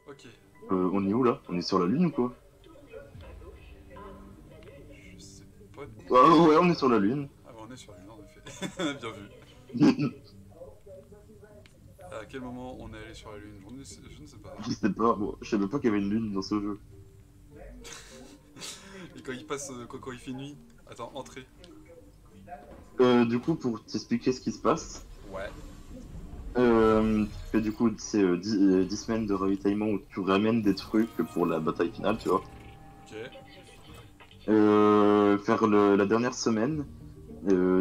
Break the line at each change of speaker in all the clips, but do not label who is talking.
Ok.
On est où là? On est sur la lune ou quoi?
Je sais pas du tout.
Ah ouais, on est sur la lune.
Ah bah on est sur la lune en effet. Bien vu. À quel moment on est allé sur la lune? Je ne sais pas.
Je sais pas, bon, je savais pas qu'il y avait une lune dans ce jeu.
Et quand il passe, quand il fait nuit. Attends, entrée.
Du coup, pour t'expliquer ce qui se passe,
Ouais.
tu fais du coup c'est 10 semaines de ravitaillement où tu ramènes des trucs pour la bataille finale, tu vois.
Ok.
Faire la dernière semaine,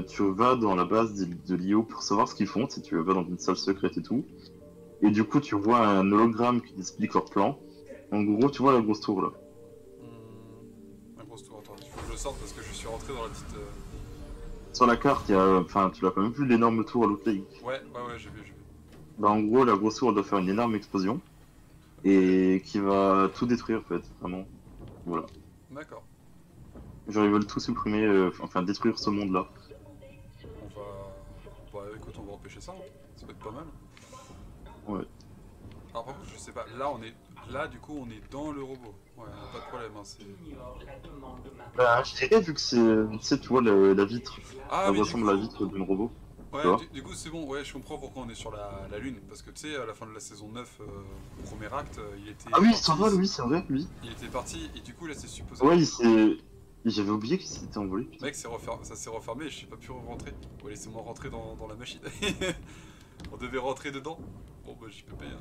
tu vas dans la base de l'IO pour savoir ce qu'ils font, si tu vas dans une salle secrète et tout. Et du coup, tu vois un hologramme qui t'explique leur plan. En gros, tu vois la grosse tour là.
Un gros tour, attends. Il faut que je le sorte parce que je suis rentré dans la petite.
Sur la carte, il y a, enfin, tu l'as quand même vu l'énorme tour à l'autre ligue.
Ouais, j'ai vu, j'ai vu.
Bah, en gros, la grosse tour elle doit faire une énorme explosion
Ok.
et qui va tout détruire en fait, vraiment. Voilà.
D'accord.
Genre, ils veulent tout supprimer, enfin, détruire ce monde-là.
On va. Bah écoute, on va empêcher ça. Hein. Ça peut être pas mal.
Ouais.
Alors par contre, je sais pas. Là, on est. Là, du coup, on est dans le robot. Ouais, pas de problème. Hein, c'est.
Bah, je dirais, vu que c'est, tu vois, la vitre,
Ah,
ça
mais du
ressemble à la
coup.
vitre d'un robot. Tu
Ouais,
vois.
du coup, c'est bon. Ouais, je comprends pourquoi on est sur la Lune. Parce que tu sais, à la fin de la saison 9, premier acte, il était
Ah oui,
parti.
ça va, lui, c'est vrai, lui.
Il était parti, et du coup, là, c'est supposé.
Ouais, il s'est. J'avais oublié qu'il s'était envolé, putain.
Mec, ça s'est refermé et je n'ai pas pu rentrer. Bon, laissez-moi rentrer dans la machine. On devait rentrer dedans. Bon, bah, j'y peux pas. Hein.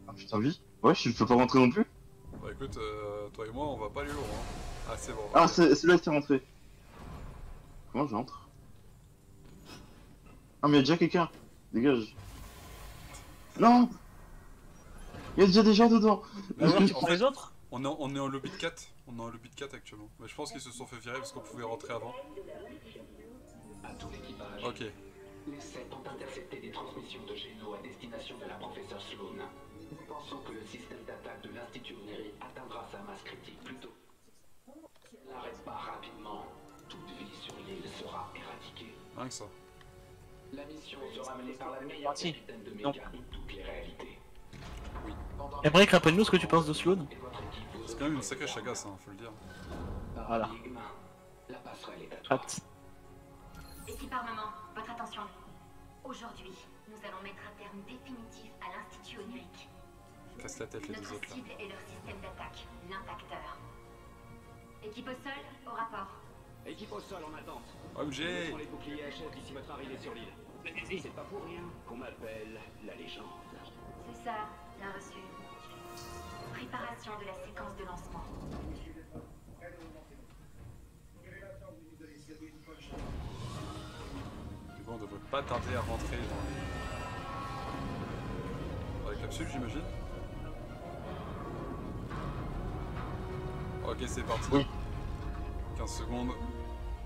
Ah putain, oui. Ouais, je peux pas rentrer non plus.
Bah, écoute, toi et moi, on va pas aller loin. Hein. Ah, c'est bon.
Ah,
Ok.
c'est là qui est rentré. Comment j'entre? Ah, mais il y a déjà quelqu'un. Dégage. Non! Il y a déjà des gens dedans.
On va voir qui
En
prend
fait,
les autres.
on est en lobby de 4. On est en lobby de 4 actuellement. Mais je pense qu'ils se sont fait virer parce qu'on pouvait rentrer avant.
À tout l'équipage.
Ok.
Les 7 ont intercepté des transmissions de génos à destination de la professeure Sloan. Nous pensons que le système d'attaque de l'Institut Neri atteindra sa masse critique plus tôt. N'arrête pas rapidement. Toute vie sur l'île sera éradiquée.
Rien que ça.
La mission sera menée par la meilleure
Parti.
capitaine de
Non.
méca de toutes les réalités.
Oui.
Pendant
Emmerich, rappelle-nous ce que tu penses de Sloan.
et votre équipe vous
C'est quand même une sacrée chagasse, hein, faut le dire.
Voilà.
Paradigme. La passerelle est à toi.
Hâte.
Équipe armement, votre attention. Aujourd'hui, nous allons mettre un terme définitif à l'Institut onirique.
Casse la tête les deux
Notre
autres là.
cible est leur système d'attaque, l'impacteur. Équipe au sol, au rapport.
Équipe au sol en attente.
OMG!
Prends les boucliers HS d'ici votre arrivée sur l'île. C'est pas pour rien qu'on m'appelle la légende.
C'est ça, bien reçu. Préparation de la séquence de lancement.
Du coup, on devrait pas tarder à rentrer dans les capsules, j'imagine. Ok, c'est parti.
Oui.
15 secondes.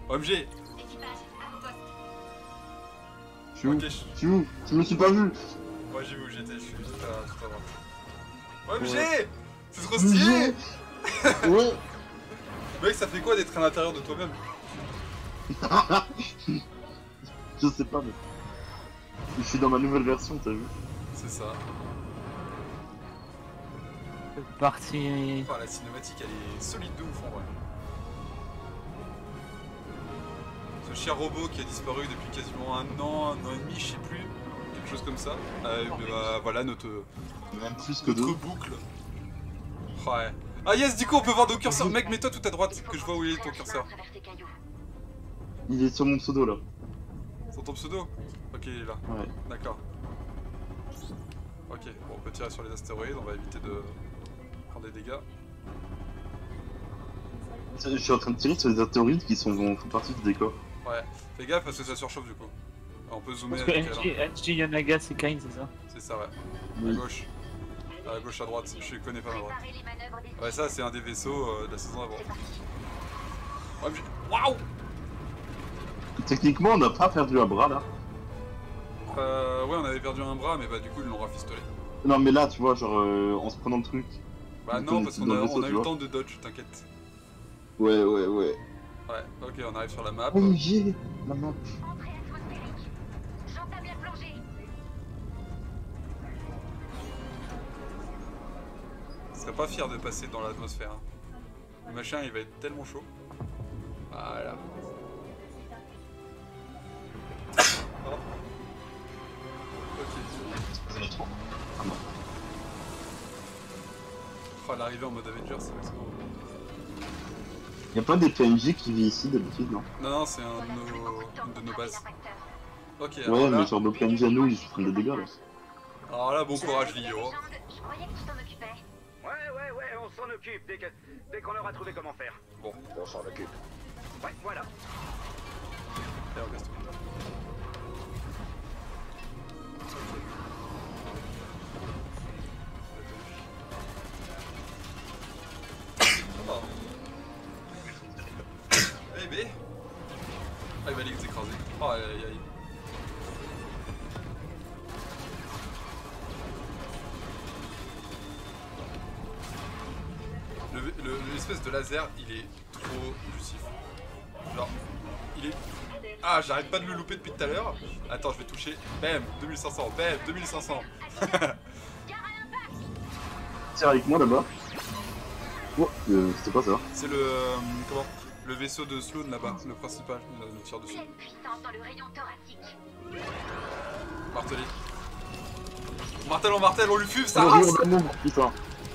OMG!
Équipage, à vos postes.
Je suis où?
Ok,
Je suis où? Je me suis pas vu.
Moi j'ai vu où j'étais, je suis tout à droite. OMG!
Ouais.
C'est trop stylé!
Ouais.
Mec, ça fait quoi d'être à l'intérieur de toi-même?
Je sais pas, mais. Je suis dans ma nouvelle version, t'as vu?
C'est ça.
C'est parti.
Oh, la cinématique elle est solide de ouf en vrai. Ce chien robot qui a disparu depuis quasiment un an et demi, je sais plus, quelque chose comme ça. Bah, voilà notre
Même plus que deux.
boucle. Ouais. Ah yes, du coup on peut voir ton curseur. Mec, mets-toi tout à droite, que je vois où il est ton curseur.
Il est sur mon pseudo là.
Sur ton pseudo? Ok, il est là.
Ouais.
D'accord. Ok, bon, on peut tirer sur les astéroïdes, on va éviter de prendre des dégâts.
Je suis en train de tirer sur les astéroïdes qui font partie du décor.
Ouais, fais gaffe parce que ça surchauffe du coup. On peut zoomer
Parce que
avec elle.
NG Yanaga, c'est Kain, c'est ça?
C'est ça, ouais.
Oui.
À gauche. À gauche, à droite, je connais pas ma droite. Ouais, ça c'est un des vaisseaux de la saison avant. Ouais, waouh!
Techniquement, on n'a pas perdu un bras là.
Ouais, on avait perdu un bras, mais bah du coup ils l'ont rafistolé.
Non, mais là, tu vois, genre en se prenant le truc.
Bah non, parce qu'on
Dans le
a,
vaisseau,
on a
tu
eu le
vois.
temps de dodge, t'inquiète.
Ouais.
Ouais, ok, on arrive sur la map.
Oh, j'ai la map.
Entrée atmosphérique. J'entame la plongée.
serais pas fier de passer dans l'atmosphère. Hein. Le machin il va être tellement chaud. Voilà. Oh. Ok. Oh, l'arrivée en mode Avengers, c'est excellent.
Y'a pas des PNJ qui vit ici d'habitude, non?
Non, c'est une de nos bases. Ok, alors
Ouais,
là,
mais sur nos PNJ à nous, ils se prennent des dégâts là.
alors là, bon courage, Lio.
Je croyais que tu t'en occupais.
Ouais, on s'en occupe dès qu'on aura trouvé comment faire.
Bon,
On s'en occupe. Ouais, voilà.
allez, on casse tout. Oh. Eh ben. Ah, il va les écraser. Oh, aïe aïe aïe. L'espèce de laser, il est trop justif. Genre, il est... Ah, j'arrête pas de le louper depuis tout à l'heure. Attends, je vais toucher. Bam, 2500. Bam, 2500.
Tire avec moi là-bas. Oh, c'était pas ça.
C'est le... comment? Le vaisseau de Sloan là-bas, le principal. Le tire dessus.
Pleine puissance dans le rayon thoracique.
Martelé. Martel en martel, on lui fume sa
Le
race.
rayon d'amour, putain.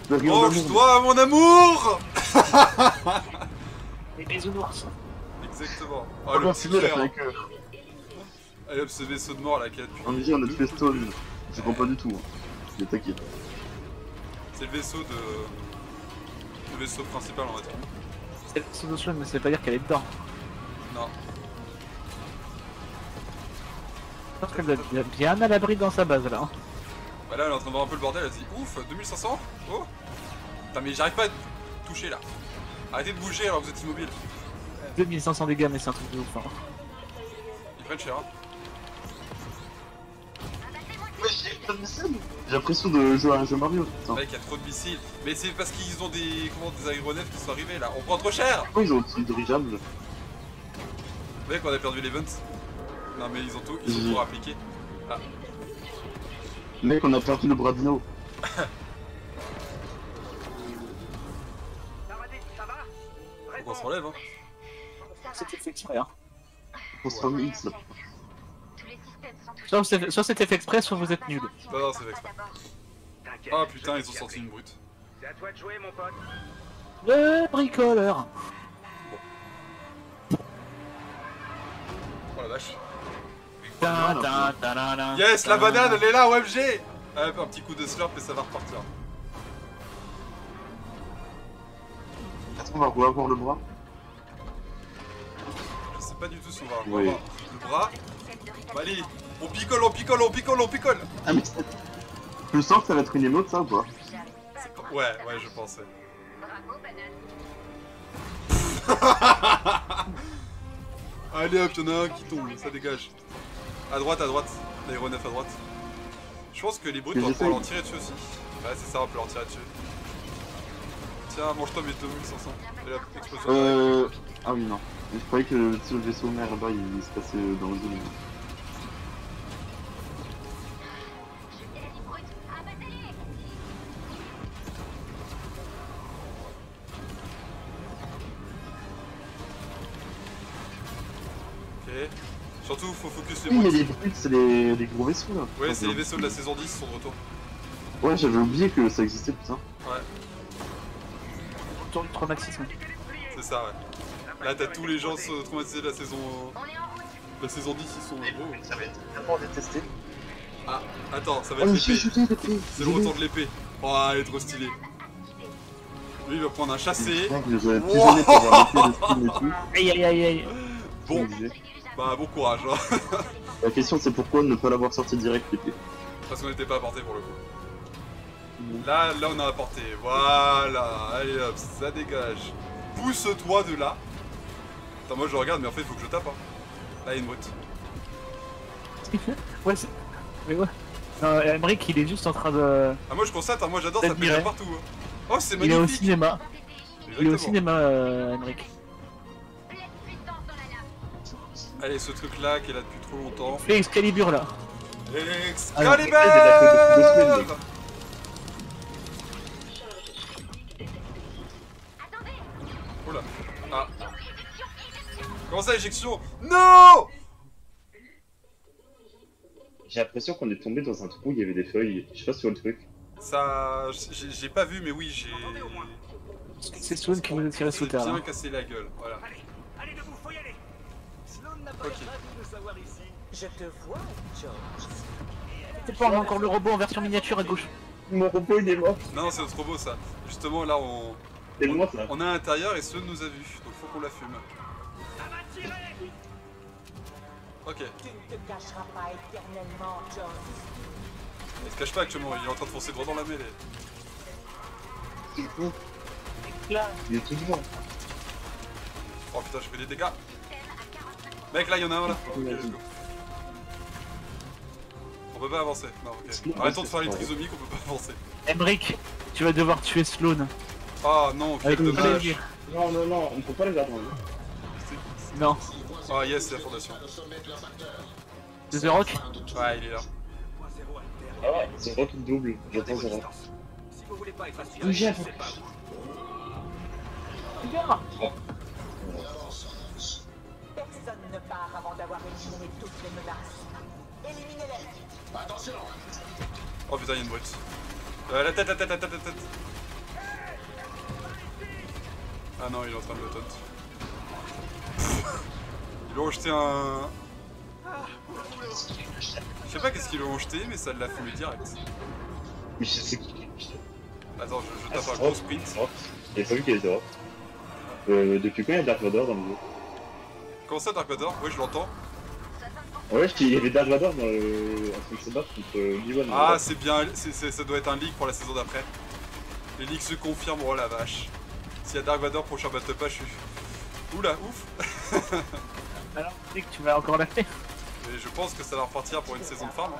Le rayon
Oh, je
d'amour.
dois mon amour.
Les bisounours.
Exactement. Oh,
Oh,
le
non,
petit
c'est vrai,
frère.
avec
Allez hop, ce vaisseau de mort là qui a depuis...
on dit on a tué Stone. Je comprends pas du tout. Il est taqué.
C'est le vaisseau de... Le vaisseau principal on va dire.
C'est le Sloan, mais ça veut pas dire qu'elle est dedans.
Non.
Je pense qu'elle doit être bien à l'abri dans sa base là.
Bah là elle est en train de voir un peu le bordel, elle dit ouf, 2500. Oh. Putain mais j'arrive pas à toucher là. Arrêtez de bouger alors que vous êtes immobile.
2500 dégâts, mais c'est un truc de ouf. Hein.
Ils prennent cher hein.
J'ai l'impression de jouer à un jeu Mario. Putain.
Mec, il y a trop de missiles. Mais c'est parce qu'ils ont des... Comment, des aéronefs qui sont arrivés là. On prend trop cher.
Pourquoi ils ont aussi dirigeable?
Mec, on a perdu l'event. Non mais ils ont tout appliqué. Ah.
Mec, on a perdu le bras de Nino.
Ça va?
Faut qu'on se relève hein.
C'était fait exprès. Hein.
On se remet X là.
Tous les systèmes sont touchés.
Soit c'était fait exprès, soit vous êtes nuls.
Non, c'est fait exprès.
T'inquiète.
Ah putain, ils ont sorti une brute.
C'est à toi de jouer, mon pote.
Le bricoleur.
Oh la vache.
Ta-da-da-da-da.
Yes, la banane, elle est là, OMG. Hop, un petit coup de slurp et ça va repartir.
Est-ce qu'on va revoir le bras?
Je sais pas du tout si on va
Oui.
revoir le bras. Bah, allez, on picole, on picole, on picole, on picole.
Ah mais je sens que ça va être une émote ça ou pas?
Ouais, je pensais.
Bravo, banane.
Allez hop, y'en a un qui tombe, ça dégage. À droite, l'aéronef à droite. Je pense que les brutes, on va pouvoir leur tirer dessus aussi. Ouais, c'est ça, on peut leur tirer dessus. Tiens, mange-toi mes 2500. Et hop, explosion.
Ah oui, non. Je croyais que le vaisseau mère là-bas il se passait dans le zone.
Les brutes, abattez-les.
Ok. Surtout, faut focus les
Oui, mais
brutes.
les brutes, c'est les gros vaisseaux là.
Ouais, c'est les vaisseaux de la saison 10 qui sont de retour.
Ouais, j'avais oublié que ça existait, putain.
Ouais,
Retour du traumatisme.
c'est ça, ouais. Là, t'as tous les gens traumatisés de la saison...
On est en route.
La saison 10, ils sont... Oh.
Ça va être tellement détesté.
Ah, attends, ça va
Oh,
être
mais j'ai
l'épée.
shooté l'épée.
C'est le retour de l'épée. Oh, elle est trop stylée. Lui, il va prendre un chassé.
Je les avais pigeonnés pour avoir l'épée de skin et tout.
Aïe aïe aïe aïe.
Bon,
Obligé.
bah bon courage, hein.
La question c'est pourquoi ne pas l'avoir sorti direct l'épée.
Parce qu'on n'était pas apporté pour le coup. Là, on a apporté. Voilà. Allez hop, ça dégage. Pousse-toi de là. Attends, moi je regarde, mais en fait, il faut que je tape. Hein. Là, il y a une brute.
Ouais, c'est. Mais ouais. Non, Emmerich, il est juste en train de.
Ah, moi je constate, hein, moi j'adore, ça
D'admirer.
pète partout. Hein. Oh, c'est
Il est au
magnifique.
cinéma. Il est au
Exactement.
cinéma, Emmerich.
Pleine puissance dans la lave.
Allez, ce truc là qui est là depuis trop longtemps.
Fais Excalibur là.
Excalibur. Oula. Ah. Comment ça, éjection? Non!
J'ai l'impression qu'on est tombé dans un trou où il y avait des feuilles. Je sais pas sur le truc.
Ça... J'ai pas vu, mais oui, j'ai...
C'est Sloan qui nous a tiré sous terre.
bien
Là.
cassé la gueule, voilà.
Allez debout, faut y aller. Sloan n'a pas
Ok.
l'air ravi de savoir ici.
Je te vois, George.
C'est pas, on a encore le robot en version miniature à gauche.
Mon robot il est mort.
Non, c'est notre robot, ça. Justement, là,
C'est moi ça.
on est à l'intérieur et Sloan nous a vus, donc faut qu'on la fume.
Ça va tirer.
Ok.
Tu ne te cacheras pas éternellement, George.
Il se cache pas actuellement, il est en train de foncer droit dans la mêlée.
C'est fou. Il est tout droit.
Oh putain, j'ai fait des dégâts. Mec, là, il y en a un là. Ok, let's go. On peut pas avancer. Non, ok. Arrêtons de faire les trisomiques, on peut pas avancer.
Emric, tu vas devoir tuer Sloan.
Ah non, quel
Avec le
dommage.
plaisir.
Non, non, non, on peut pas les attendre.
Non.
Ah yes, c'est la fondation.
The Rock.
Ouais, il est là.
Point zéro à terre.
Ah ouais, c'est vrai qu'il double. J'attends
Gardez vos
Zera.
distances. Si vous voulez pas être aspiré,
Bougez un peu.
c'est pas vous.
Personne ne part avant d'avoir éliminé toutes les menaces. Éliminez-les.
Oh putain, il y a une brute. La tête, la tête, la tête, la tête. Ah non, il est en train de me taunt. Ils lui ont jeté un... Je sais pas qu'est-ce qu'ils lui ont jeté, mais ça l'a fumé direct.
Mais je sais qui.
Attends, je tape un gros sprint.
J'ai pas vu qu'il était drop. Depuis quand il y a Dark Vador dans le jeu?
Comment ça, Dark Vador? Oui, je l'entends.
Ouais, il y avait Dark Vador dans le... en train de se battre contre G1.
Ah, c'est bien, ça doit être un leak pour la saison d'après. Les leaks se confirment, oh la vache. S'il y a Dark Vador prochain Battle Pass, je suis... Oula, ouf.
Alors, tu sais que tu vas encore la faire.
Et je pense que ça va repartir pour une saison de farm.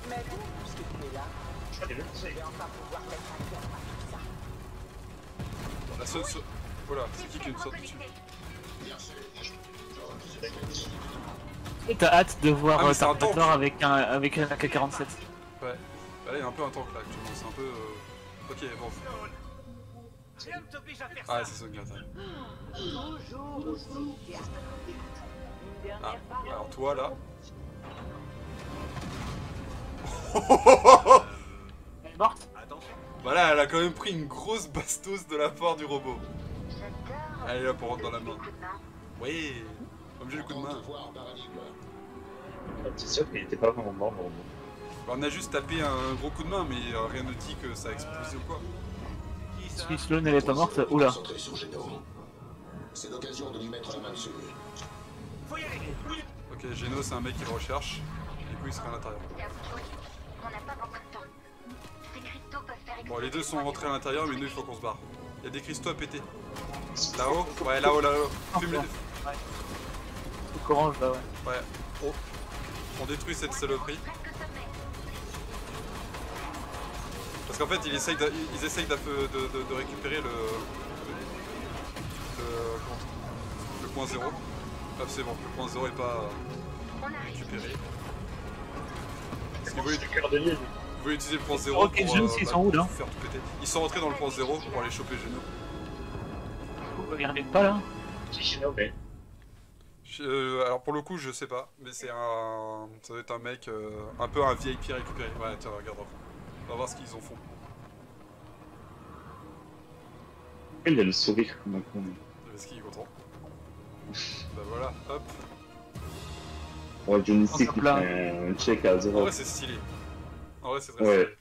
Mais bon, puisque tu es là, je vais enfin pouvoir mettre un terme à tout ça.
La seule... Voilà, c'est qui une sorte dessus?
Et t'as hâte de voir
Ah, mais c'est un
Terminator
tank.
avec un AK-47.
Ouais. Bah là, il y a un peu un tank là actuellement, c'est un peu... Ok, bon.
Rien ne t'oblige à faire
Ah,
ça.
c'est Son Gata.
Toujours aussi calme. Une
Ah,
dernière parole.
alors toi là...
Elle est morte.
Attention.
Voilà, elle a quand même pris une grosse bastos de la part du robot. Elle est là pour rentrer dans la main. Oui, comme j'ai le coup de main.
C'est sûr qu'il était pas vraiment mort, mon robot.
On a juste tapé un gros coup de main, mais rien ne dit que ça a explosé ou quoi.
Qui ça?
Si Sloan elle est pas morte, oula.
C'est l'occasion de lui mettre la main dessus.
Faut y aller.
Ok, Geno c'est un mec qui le recherche. Du coup il sera à l'intérieur.
On n'a pas beaucoup de temps. Ces cristaux peuvent faire
Bon, les deux sont rentrés à l'intérieur, mais nous il faut qu'on se barre. Il y a des cristaux à péter. Là-haut? Ouais, là-haut, là-haut. Fume les...
C'est orange là, ouais.
Ouais. Oh. On détruit cette saloperie.
presque sommet.
Parce qu'en fait ils essayent de récupérer le point 0. Ah, c'est bon, le point 0 est pas récupéré. Parce qu'ils voulaient utiliser le point 0
Ok, Genos, ils sont où, là
faire tout péter. Ils sont rentrés dans le point 0 pour aller choper Geno.
Il reviennent pas là.
Alors pour le coup je sais pas, mais c'est un... ça doit être un mec, un peu un VIP récupéré. Ouais, tiens, regarde, on va voir ce qu'ils en font.
Il a le sourire comme un con.
Est-ce qu'il est content? Bah voilà, hop.
Ouais, Johnny
On
Sick
s'en
qui
plaint.
fait un check à
En
0.
vrai c'est stylé. En vrai c'est très
Ouais.
stylé.